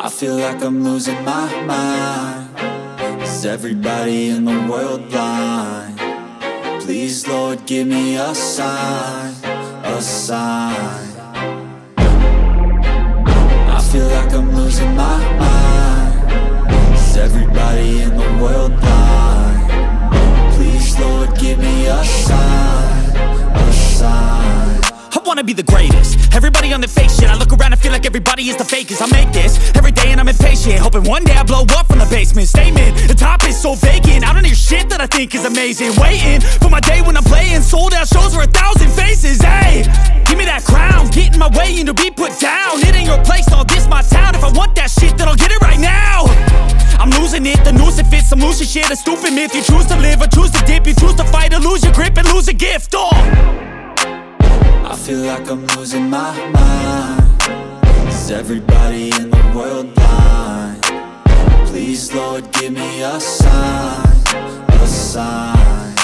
I feel like I'm losing my mind. Is everybody in the world blind? Please, Lord, give me a sign, a sign. I feel like I'm losing my mind. Is everybody in the world blind? Please, Lord, give me a sign, a sign. I wanna be the greatest. Everybody on the fake shit. I look around and feel like everybody is the fakest. I make this every day and I'm impatient, hoping one day I blow up from the basement. Statement, the top is so vacant. I don't hear shit that I think is amazing. Waiting for my day when I'm playing sold out shows for 1,000 faces. Hey, give me that crown, get in my way and to be put down. It ain't your place, all this my town. If I want that shit, then I'll get it right now. I'm losing it, the noose it fits, some losing shit. A stupid myth, you choose to live or choose to dip. You choose to fight or lose your grip and lose a gift. I feel like I'm losing my mind. Is everybody in the world blind? Please, Lord, give me a sign, a sign.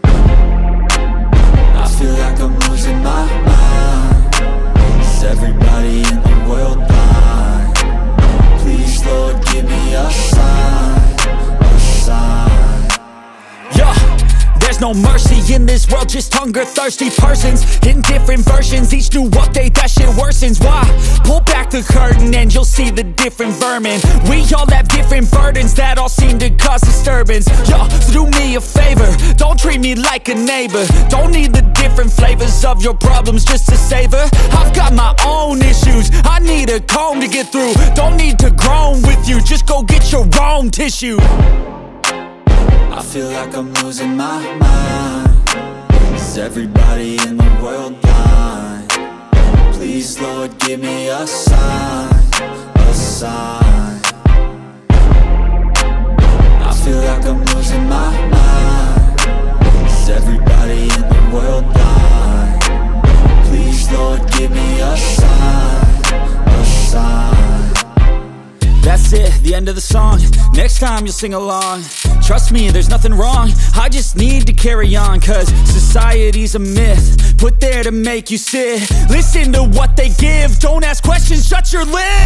I feel like I'm losing my mind. Is everybody in the world blind? Please, Lord, give me a sign, a sign. Yeah. There's no mercy in this world, just hunger-thirsty persons in different versions. Each new update, that shit worsens. Why? Pull back the curtain and you'll see the different vermin. We all have different burdens that all seem to cause disturbance. Yo, so do me a favor, don't treat me like a neighbor. Don't need the different flavors of your problems just to savor. I've got my own issues, I need a comb to get through. Don't need to groan with you, just go get your own tissue. I feel like I'm losing my mind. Is everybody in the world blind? Please, Lord, give me a sign, a sign. I feel like I'm losing my mind. Is everybody in the world blind? Please, Lord, give me a sign, a sign. That's it, the end of the song. Next time you'll sing along. Trust me, there's nothing wrong. I just need to carry on, cause society's a myth put there to make you sit. Listen to what they give, don't ask questions, shut your lid.